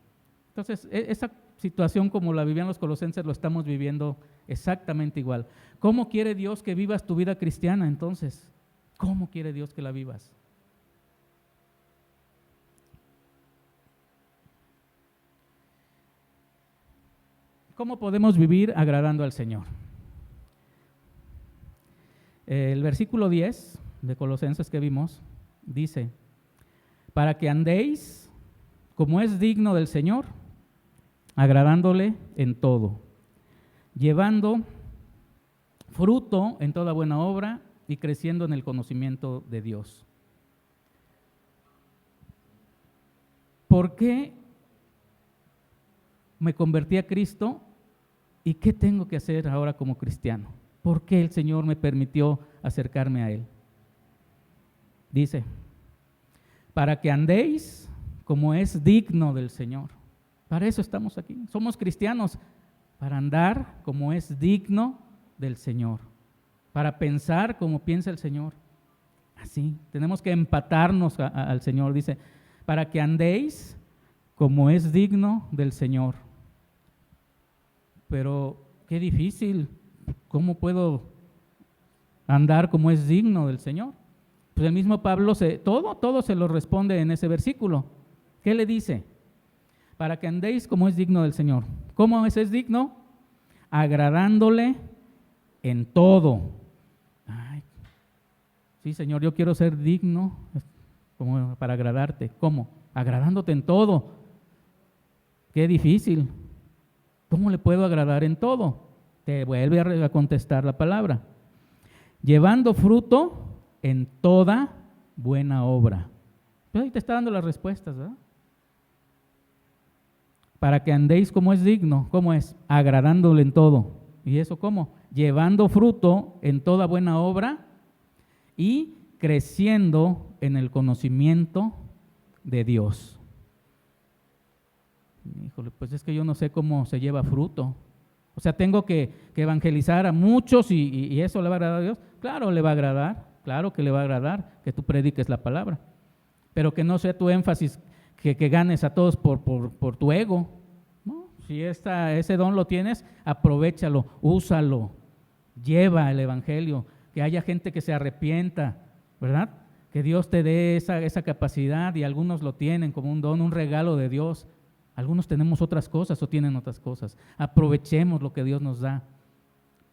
Entonces, esa situación como la vivían los colosenses lo estamos viviendo exactamente igual. ¿Cómo quiere Dios que vivas tu vida cristiana entonces? ¿Cómo quiere Dios que la vivas? ¿Cómo podemos vivir agradando al Señor? El versículo 10 de Colosenses que vimos dice, para que andéis como es digno del Señor, agradándole en todo, llevando fruto en toda buena obra y creciendo en el conocimiento de Dios. ¿Por qué me convertí a Cristo y qué tengo que hacer ahora como cristiano? ¿Por qué el Señor me permitió acercarme a Él? Dice, para que andéis como es digno del Señor. Para eso estamos aquí. Somos cristianos, para andar como es digno del Señor, para pensar como piensa el Señor. Así, tenemos que empatarnos al Señor. Dice, para que andéis como es digno del Señor. Pero qué difícil, ¿cómo puedo andar como es digno del Señor? Pues el mismo Pablo, todo se lo responde en ese versículo. ¿Qué le dice? Para que andéis como es digno del Señor. ¿Cómo es digno? Agradándole en todo. Ay, sí, Señor, yo quiero ser digno como para agradarte. ¿Cómo? Agradándote en todo. Qué difícil. ¿Cómo le puedo agradar en todo? Te vuelve a contestar la palabra. Llevando fruto en toda buena obra. Pues ahí te está dando las respuestas, ¿verdad? Para que andéis como es digno. ¿Cómo es? Agradándole en todo. ¿Y eso cómo? Llevando fruto en toda buena obra y creciendo en el conocimiento de Dios. Híjole, pues es que yo no sé cómo se lleva fruto. O sea, tengo que evangelizar a muchos y eso le va a agradar a Dios. Claro, le va a agradar, claro que le va a agradar que tú prediques la palabra, pero que no sea tu énfasis que ganes a todos por tu ego. ¿No? Si ese don lo tienes, aprovéchalo, úsalo, lleva el evangelio, que haya gente que se arrepienta, ¿verdad? Que Dios te dé esa capacidad y algunos lo tienen como un don, un regalo de Dios. Algunos tenemos otras cosas o tienen otras cosas. Aprovechemos lo que Dios nos da.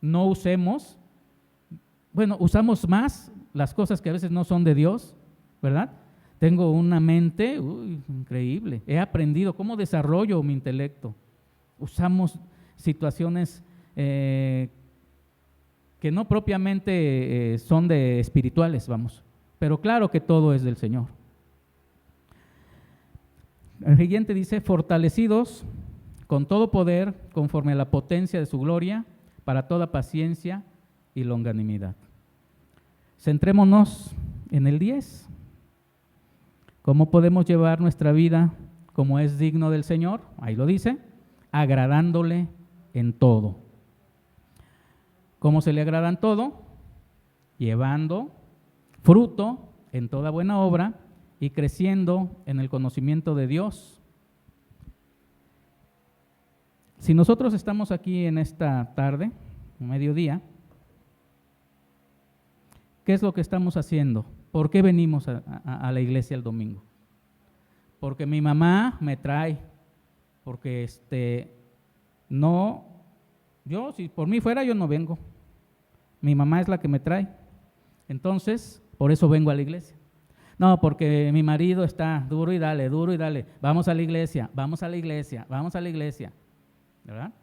No usamos más las cosas que a veces no son de Dios, ¿verdad? Tengo una mente increíble. He aprendido cómo desarrollo mi intelecto. Usamos situaciones que no propiamente son de espirituales, vamos. Pero claro que todo es del Señor. El siguiente dice, fortalecidos con todo poder, conforme a la potencia de su gloria, para toda paciencia y longanimidad. Centrémonos en el 10. ¿Cómo podemos llevar nuestra vida como es digno del Señor? Ahí lo dice, agradándole en todo. ¿Cómo se le agrada en todo? Llevando fruto en toda buena obra y creciendo en el conocimiento de Dios. Si nosotros estamos aquí en esta tarde, mediodía, ¿qué es lo que estamos haciendo? ¿Por qué venimos a la iglesia el domingo? Porque mi mamá me trae, porque yo si por mí fuera yo no vengo, mi mamá es la que me trae, entonces por eso vengo a la iglesia. No, porque mi marido está duro y dale, vamos a la iglesia, vamos a la iglesia, vamos a la iglesia, ¿verdad?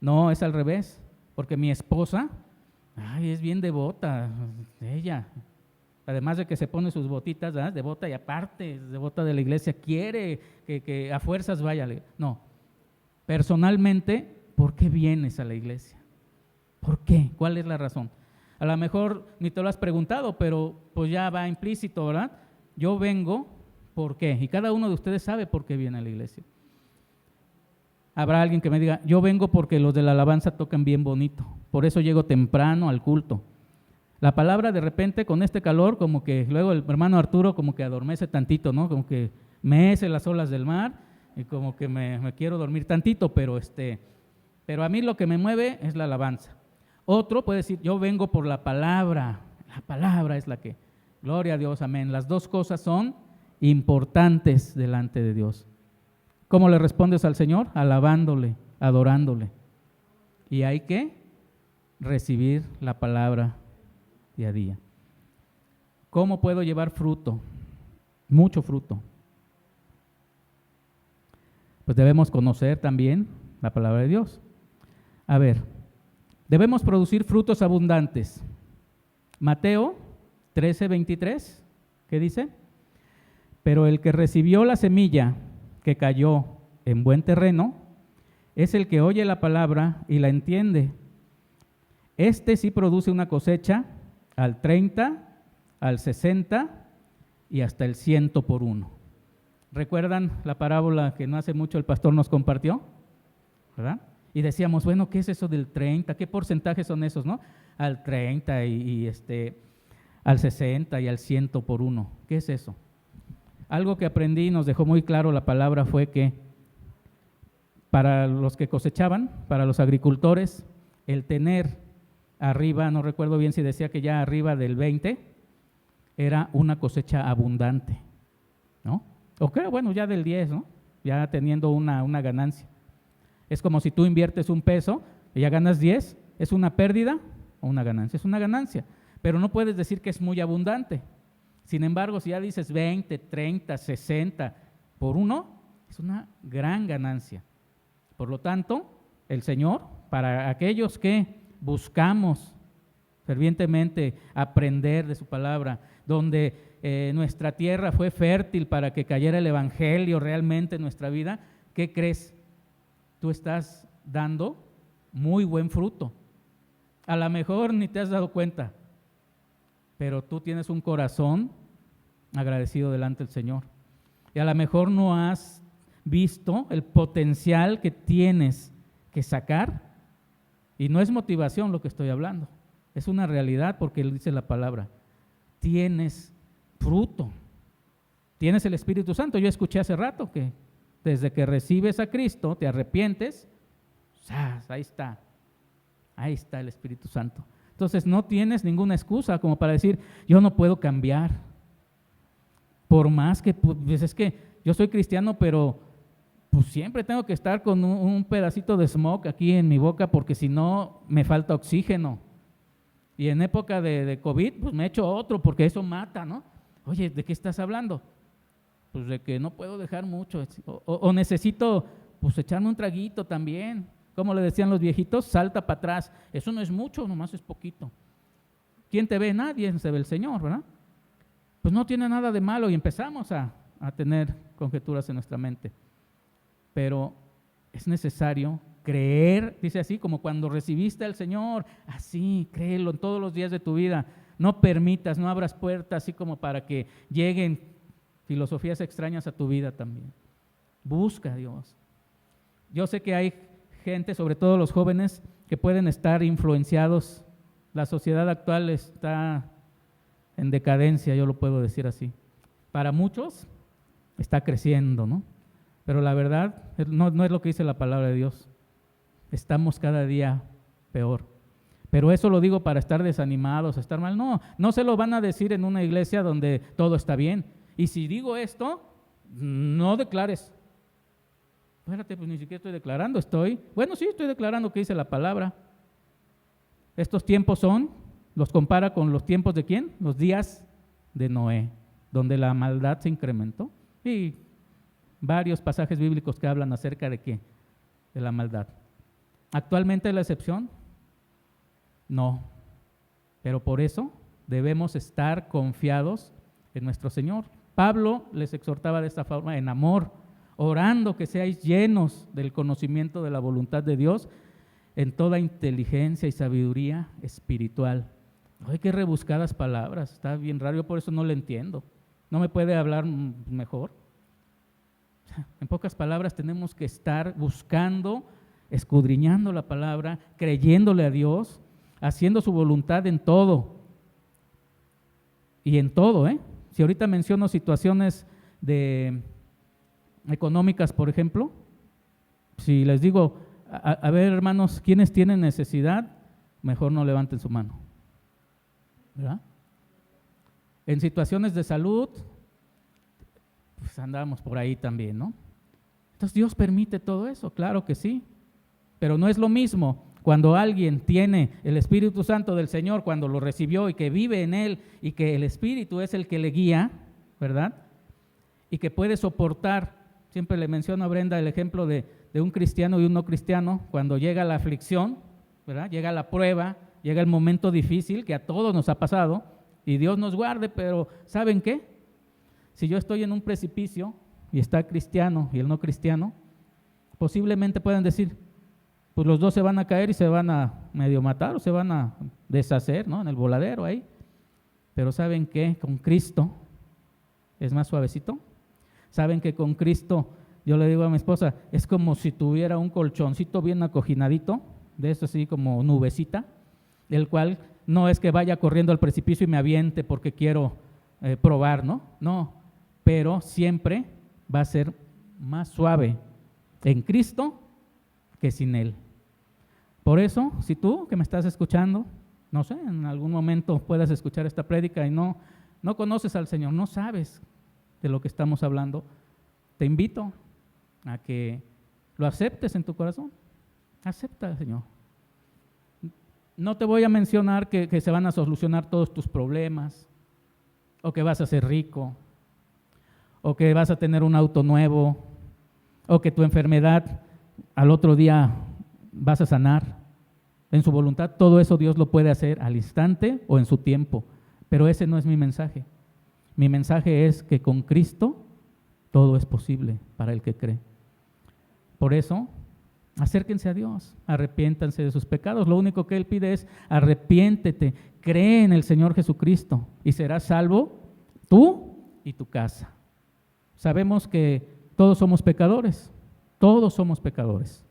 No, es al revés, porque mi esposa, es bien devota, ella, además de que se pone sus botitas, ¿verdad? Devota y aparte, devota de la iglesia, quiere que a fuerzas vaya. No, personalmente, ¿por qué vienes a la iglesia? ¿Por qué? ¿Cuál es la razón? A lo mejor ni te lo has preguntado, pero pues ya va implícito, ¿verdad? Yo vengo, ¿por qué? Y cada uno de ustedes sabe por qué viene a la iglesia. Habrá alguien que me diga, yo vengo porque los de la alabanza tocan bien bonito, por eso llego temprano al culto. La palabra de repente con este calor, como que luego el hermano Arturo como que adormece tantito, ¿no? Como que mece las olas del mar y como que me quiero dormir tantito, pero a mí lo que me mueve es la alabanza. Otro puede decir, yo vengo por la palabra es la que... Gloria a Dios, amén. Las dos cosas son importantes delante de Dios. ¿Cómo le respondes al Señor? Alabándole, adorándole. Y hay que recibir la palabra día a día. ¿Cómo puedo llevar fruto? mucho fruto. Pues debemos conocer también la palabra de Dios. A ver, debemos producir frutos abundantes. Mateo 13:23, ¿qué dice? Pero el que recibió la semilla que cayó en buen terreno es el que oye la palabra y la entiende. Este sí produce una cosecha al 30, al 60 y hasta el 100 por uno. ¿Recuerdan la parábola que no hace mucho el pastor nos compartió? ¿Verdad? Y decíamos, bueno, ¿qué es eso del 30? ¿Qué porcentajes son esos, no? Al 30 al 60 y al 100 por uno. ¿Qué es eso? Algo que aprendí y nos dejó muy claro la palabra fue que para los que cosechaban, para los agricultores, el tener arriba, no recuerdo bien si decía que ya arriba del 20, era una cosecha abundante, ¿no? O creo, bueno, ya del 10, ¿no? Ya teniendo una ganancia. Es como si tú inviertes un peso y ya ganas 10, ¿es una pérdida o una ganancia? Es una ganancia, pero no puedes decir que es muy abundante. Sin embargo, si ya dices 20, 30, 60 por uno, es una gran ganancia. Por lo tanto, el Señor, para aquellos que buscamos fervientemente aprender de su palabra, donde nuestra tierra fue fértil para que cayera el evangelio realmente en nuestra vida, ¿qué crees? Tú estás dando muy buen fruto. A lo mejor ni te has dado cuenta, pero tú tienes un corazón agradecido delante del Señor. Y a lo mejor no has visto el potencial que tienes que sacar, y no es motivación lo que estoy hablando, es una realidad porque Él dice la palabra, tienes fruto, tienes el Espíritu Santo. Yo escuché hace rato que desde que recibes a Cristo, te arrepientes, ahí está el Espíritu Santo. Entonces no tienes ninguna excusa como para decir, yo no puedo cambiar. Por más que, pues es que yo soy cristiano, pero pues siempre tengo que estar con un pedacito de smoke aquí en mi boca porque si no me falta oxígeno. Y en época de COVID, pues me echo otro porque eso mata, ¿no? Oye, ¿de qué estás hablando? Pues de que no puedo dejar mucho, o necesito pues echarme un traguito también. Como le decían los viejitos, salta para atrás. Eso no es mucho, nomás es poquito. ¿Quién te ve? Nadie, se ve el Señor, ¿verdad? Pues no tiene nada de malo y empezamos a tener conjeturas en nuestra mente. Pero es necesario creer, dice así, como cuando recibiste al Señor, así, créelo en todos los días de tu vida. No permitas, no abras puertas así como para que lleguen filosofías extrañas a tu vida también. Busca a Dios. Yo sé que hay gente, sobre todo los jóvenes, que pueden estar influenciados. La sociedad actual está en decadencia, yo lo puedo decir así. Para muchos está creciendo, ¿no? Pero la verdad no es lo que dice la palabra de Dios. Estamos cada día peor. Pero eso lo digo para estar desanimados, estar mal. No se lo van a decir en una iglesia donde todo está bien. Y si digo esto, no declares. Espérate, pues ni siquiera estoy declarando, estoy declarando que dice la palabra. Estos tiempos los compara con los tiempos de ¿quién? Los días de Noé, donde la maldad se incrementó. Y varios pasajes bíblicos que hablan acerca de ¿qué? De la maldad. ¿Actualmente es la excepción? No. Pero por eso debemos estar confiados en nuestro Señor. Pablo les exhortaba de esta forma, en amor, orando que seáis llenos del conocimiento de la voluntad de Dios en toda inteligencia y sabiduría espiritual. Ay, qué rebuscadas palabras, está bien raro, yo por eso no le entiendo. ¿No me puede hablar mejor? En pocas palabras, tenemos que estar buscando, escudriñando la palabra, creyéndole a Dios, haciendo su voluntad en todo. Y en todo, Si ahorita menciono situaciones económicas, por ejemplo, si les digo, a ver, hermanos, ¿quiénes tienen necesidad? Mejor no levanten su mano, ¿verdad? En situaciones de salud, pues andamos por ahí también, ¿no? Entonces, ¿Dios permite todo eso? Claro que sí, pero no es lo mismo cuando alguien tiene el Espíritu Santo del Señor, cuando lo recibió y que vive en él y que el Espíritu es el que le guía, ¿verdad? y que puede soportar. Siempre le menciono a Brenda el ejemplo de un cristiano y un no cristiano. Cuando llega la aflicción, ¿verdad? Llega la prueba, llega el momento difícil que a todos nos ha pasado, y Dios nos guarde, pero ¿saben qué? Si yo estoy en un precipicio y está el cristiano y el no cristiano, posiblemente puedan decir, pues los dos se van a caer y se van a medio matar o se van a deshacer, ¿no? En el voladero ahí. Pero ¿saben qué? Con Cristo es más suavecito. ¿Saben que con Cristo, yo le digo a mi esposa, es como si tuviera un colchoncito bien acojinadito, de eso así como nubecita, el cual no es que vaya corriendo al precipicio y me aviente porque quiero probar, ¿no? No, pero siempre va a ser más suave en Cristo que sin Él. Por eso, si tú que me estás escuchando, no sé, en algún momento puedas escuchar esta prédica y no conoces al Señor, no sabes de lo que estamos hablando, te invito a que lo aceptes en tu corazón. Acepta al Señor. No te voy a mencionar que se van a solucionar todos tus problemas, o que vas a ser rico, o que vas a tener un auto nuevo, o que tu enfermedad al otro día vas a sanar. En su voluntad, todo eso Dios lo puede hacer al instante o en su tiempo, pero ese no es mi mensaje. Mi mensaje es que con Cristo todo es posible para el que cree. Por eso, acérquense a Dios, arrepiéntanse de sus pecados. Lo único que Él pide es arrepiéntete, cree en el Señor Jesucristo y serás salvo tú y tu casa. Sabemos que todos somos pecadores, todos somos pecadores.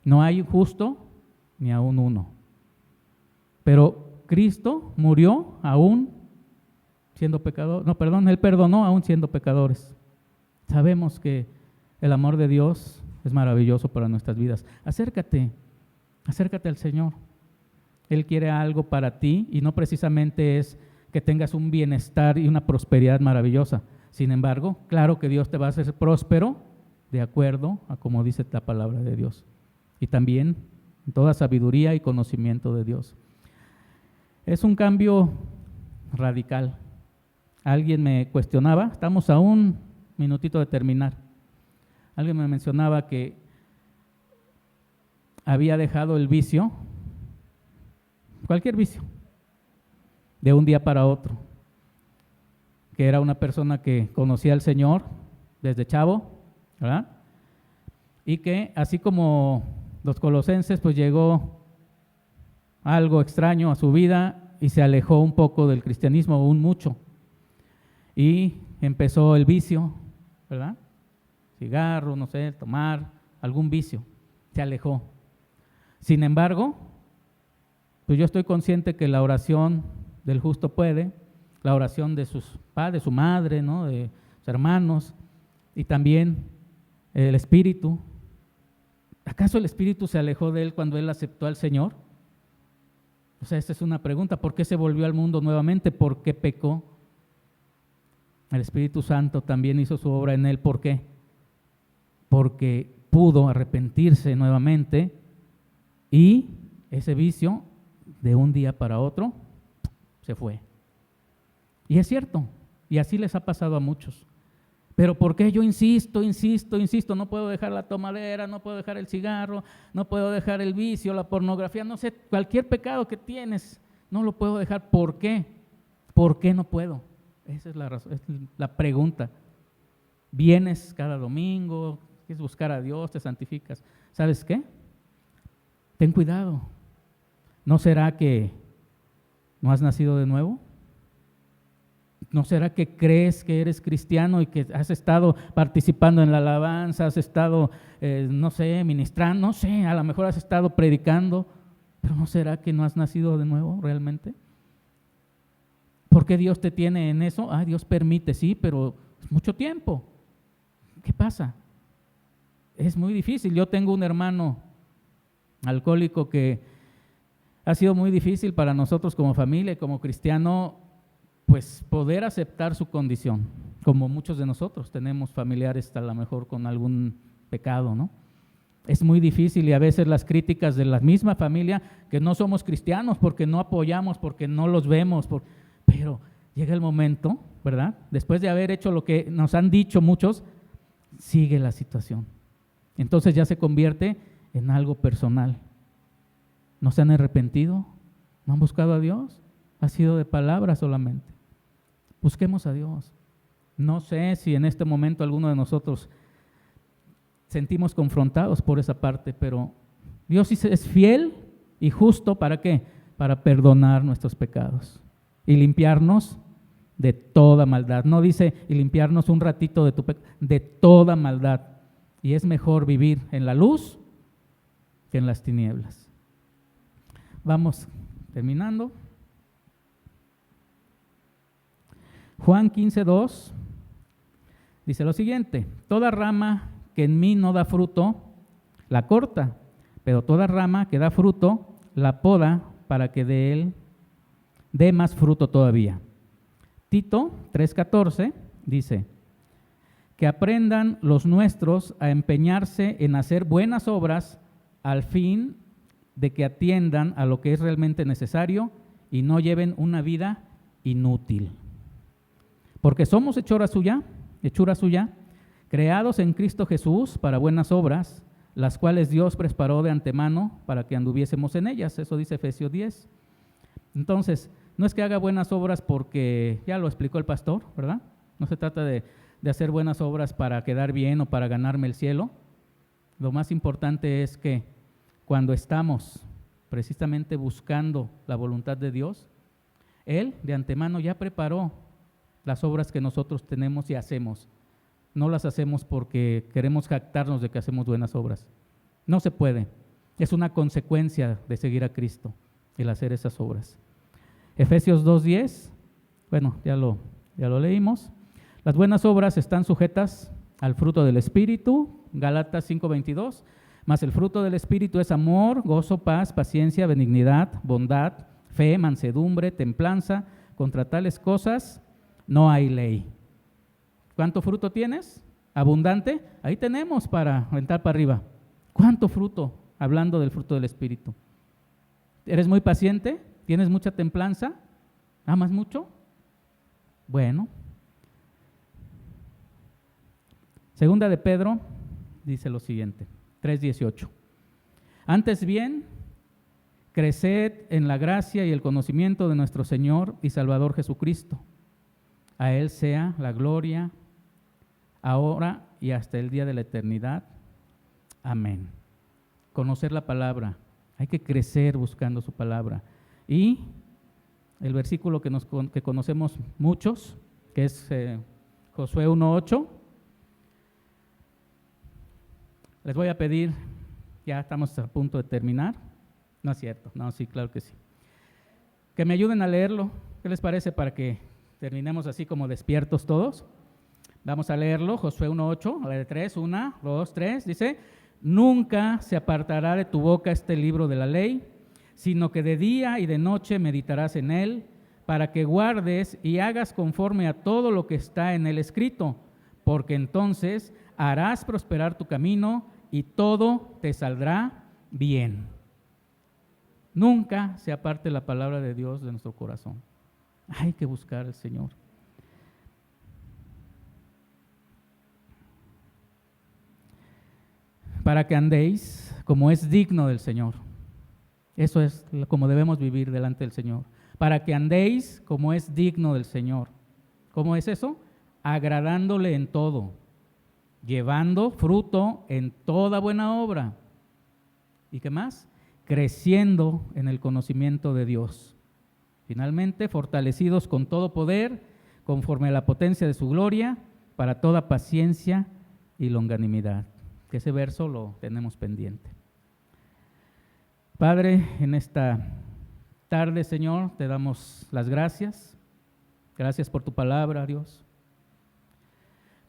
No hay justo ni aún uno. Pero Cristo murió aún siendo pecador, Él perdonó aún siendo pecadores. Sabemos que el amor de Dios es maravilloso para nuestras vidas. Acércate al Señor. Él quiere algo para ti y no precisamente es que tengas un bienestar y una prosperidad maravillosa. Sin embargo, claro que Dios te va a hacer próspero de acuerdo a como dice la palabra de Dios. Y también en toda sabiduría y conocimiento de Dios. Es un cambio radical. Alguien me cuestionaba, estamos a un minutito de terminar. Alguien me mencionaba que había dejado el vicio, cualquier vicio, de un día para otro. Que era una persona que conocía al Señor desde chavo, ¿verdad? Y que así como los colosenses, pues llegó algo extraño a su vida y se alejó un poco del cristianismo, aún mucho. Y empezó el vicio, ¿verdad? Cigarro, no sé, tomar, algún vicio. Se alejó. Sin embargo, pues yo estoy consciente que la oración del justo puede, la oración de sus padres, de su madre, ¿no? De sus hermanos, y también el Espíritu. ¿Acaso el Espíritu se alejó de él cuando él aceptó al Señor? O sea, esta es una pregunta. ¿Por qué se volvió al mundo nuevamente? ¿Por qué pecó? El Espíritu Santo también hizo su obra en él. ¿Por qué? Porque pudo arrepentirse nuevamente y ese vicio de un día para otro se fue. Y es cierto, y así les ha pasado a muchos. Pero ¿por qué yo insisto? No puedo dejar la tomadera, no puedo dejar el cigarro, no puedo dejar el vicio, la pornografía, no sé, cualquier pecado que tienes, no lo puedo dejar. ¿Por qué? ¿Por qué no puedo? Esa es la razón, es la pregunta. Vienes cada domingo, quieres buscar a Dios, te santificas. ¿Sabes qué? Ten cuidado. ¿No será que no has nacido de nuevo? ¿No será que crees que eres cristiano y que has estado participando en la alabanza, has estado, no sé, ministrando, no sé, a lo mejor has estado predicando, pero ¿no será que no has nacido de nuevo realmente? ¿Por qué Dios te tiene en eso? Dios permite, sí, pero es mucho tiempo. ¿Qué pasa? Es muy difícil. Yo tengo un hermano alcohólico que ha sido muy difícil para nosotros como familia y como cristiano, pues poder aceptar su condición, como muchos de nosotros tenemos familiares a lo mejor con algún pecado, ¿no? Es muy difícil y a veces las críticas de la misma familia, que no somos cristianos porque no apoyamos, porque no los vemos, pero llega el momento, ¿verdad? Después de haber hecho lo que nos han dicho muchos, sigue la situación. Entonces ya se convierte en algo personal. ¿No se han arrepentido? ¿No han buscado a Dios? Ha sido de palabra solamente. Busquemos a Dios. No sé si en este momento alguno de nosotros sentimos confrontados por esa parte, pero Dios es fiel y justo, ¿para qué? Para perdonar nuestros pecados y limpiarnos de toda maldad. No dice y limpiarnos un ratito de tu pecado, de toda maldad. Y es mejor vivir en la luz que en las tinieblas. Vamos terminando. Juan 15:2 dice lo siguiente: toda rama que en mí no da fruto, la corta, pero toda rama que da fruto, la poda para que de él dé más fruto todavía. Tito 3:14 dice: que aprendan los nuestros a empeñarse en hacer buenas obras al fin de que atiendan a lo que es realmente necesario y no lleven una vida inútil. Porque somos hechura suya, creados en Cristo Jesús para buenas obras, las cuales Dios preparó de antemano para que anduviésemos en ellas. Eso dice Efesios 10. Entonces, no es que haga buenas obras porque, ya lo explicó el pastor, ¿verdad? No se trata de hacer buenas obras para quedar bien o para ganarme el cielo. Lo más importante es que cuando estamos precisamente buscando la voluntad de Dios, Él de antemano ya preparó las obras que nosotros tenemos y hacemos. No las hacemos porque queremos jactarnos de que hacemos buenas obras. No se puede. Es una consecuencia de seguir a Cristo, el hacer esas obras. Efesios 2:10, bueno, ya lo leímos. Las buenas obras están sujetas al fruto del Espíritu, Gálatas 5:22, mas el fruto del Espíritu es amor, gozo, paz, paciencia, benignidad, bondad, fe, mansedumbre, templanza. Contra tales cosas no hay ley. ¿Cuánto fruto tienes? ¿Abundante? Ahí tenemos para aventar para arriba. ¿Cuánto fruto? Hablando del fruto del Espíritu. ¿Eres muy paciente? ¿Tienes mucha templanza? ¿Amas mucho? Bueno. Segunda de Pedro dice lo siguiente, 3:18. Antes bien, creced en la gracia y el conocimiento de nuestro Señor y Salvador Jesucristo. A Él sea la gloria, ahora y hasta el día de la eternidad. Amén. Conocer la palabra. Hay que crecer buscando su palabra. Y el versículo que conocemos muchos, que es Josué 1:8. Les voy a pedir, ya estamos a punto de terminar. No es cierto, no, sí, claro que sí. Que me ayuden a leerlo. ¿Qué les parece para que terminemos así como despiertos todos? Vamos a leerlo, Josué 1:8, a la de 3, 1, 2, 3, dice: nunca se apartará de tu boca este libro de la ley, sino que de día y de noche meditarás en él, para que guardes y hagas conforme a todo lo que está en él escrito, porque entonces harás prosperar tu camino y todo te saldrá bien. Nunca se aparte la palabra de Dios de nuestro corazón. Hay que buscar al Señor. Para que andéis como es digno del Señor. Eso es como debemos vivir delante del Señor. Para que andéis como es digno del Señor. ¿Cómo es eso? Agradándole en todo, llevando fruto en toda buena obra. ¿Y qué más? Creciendo en el conocimiento de Dios. Finalmente, fortalecidos con todo poder, conforme a la potencia de su gloria, para toda paciencia y longanimidad. Que ese verso lo tenemos pendiente. Padre, en esta tarde, Señor, te damos las gracias. Gracias por tu palabra, Dios.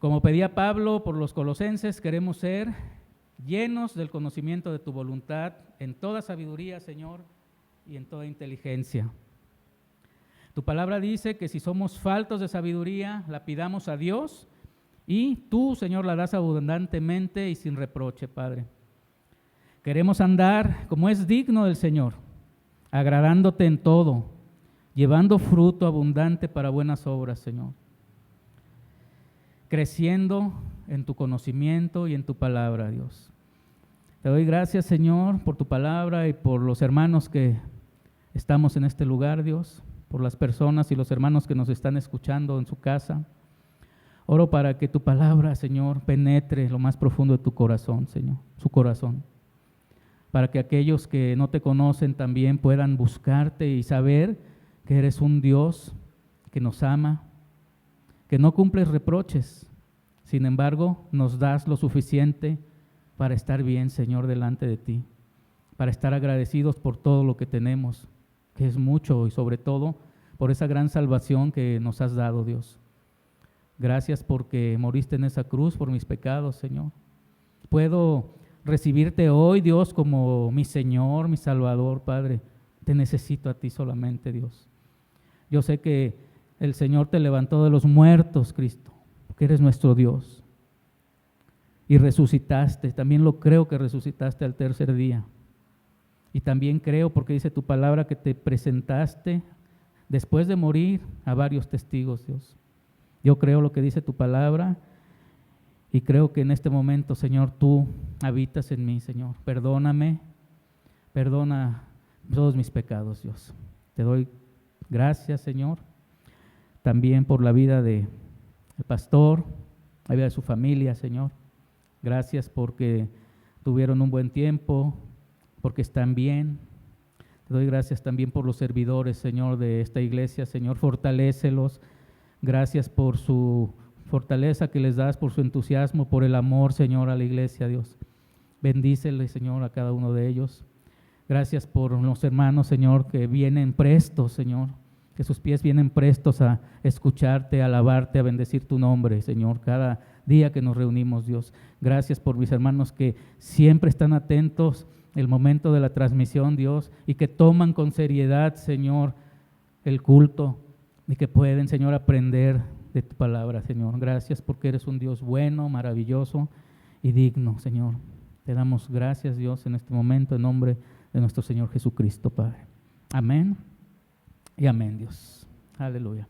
Como pedía Pablo por los colosenses, queremos ser llenos del conocimiento de tu voluntad en toda sabiduría, Señor, y en toda inteligencia. Tu palabra dice que si somos faltos de sabiduría, la pidamos a Dios y tú, Señor, la das abundantemente y sin reproche, Padre. Queremos andar como es digno del Señor, agradándote en todo, llevando fruto abundante para buenas obras, Señor, creciendo en tu conocimiento y en tu palabra, Dios. Te doy gracias, Señor, por tu palabra y por los hermanos que estamos en este lugar, Dios, por las personas y los hermanos que nos están escuchando en su casa. Oro para que tu palabra, Señor, penetre lo más profundo de tu corazón, Señor, su corazón, para que aquellos que no te conocen también puedan buscarte y saber que eres un Dios que nos ama, que no cumples reproches, sin embargo, nos das lo suficiente para estar bien, Señor, delante de ti, para estar agradecidos por todo lo que tenemos, que es mucho, y sobre todo por esa gran salvación que nos has dado, Dios. Gracias porque moriste en esa cruz por mis pecados, Señor. Puedo recibirte hoy, Dios, como mi Señor, mi Salvador, Padre. Te necesito a ti solamente, Dios. Yo sé que el Señor te levantó de los muertos, Cristo, porque eres nuestro Dios. Y resucitaste, también lo creo que resucitaste al tercer día. Y también creo, porque dice tu palabra, que te presentaste después de morir a varios testigos, Dios. Yo creo lo que dice tu palabra y creo que en este momento, Señor, tú habitas en mí, Señor. Perdóname, perdona todos mis pecados, Dios. Te doy gracias, Señor, también por la vida del pastor, la vida de su familia, Señor. Gracias porque tuvieron un buen tiempo, porque están bien. Te doy gracias también por los servidores, Señor, de esta iglesia. Señor, fortalécelos. Gracias por su fortaleza que les das, por su entusiasmo, por el amor, Señor, a la iglesia, Dios. Bendícele, Señor, a cada uno de ellos. Gracias por los hermanos, Señor, que vienen prestos, Señor, que sus pies vienen prestos a escucharte, a alabarte, a bendecir tu nombre, Señor, cada día que nos reunimos, Dios. Gracias por mis hermanos que siempre están atentos el momento de la transmisión, Dios, y que toman con seriedad, Señor, el culto, y que pueden, Señor, aprender de tu palabra, Señor. Gracias porque eres un Dios bueno, maravilloso y digno, Señor. Te damos gracias, Dios, en este momento, en nombre de nuestro Señor Jesucristo, Padre. Amén y amén, Dios. Aleluya.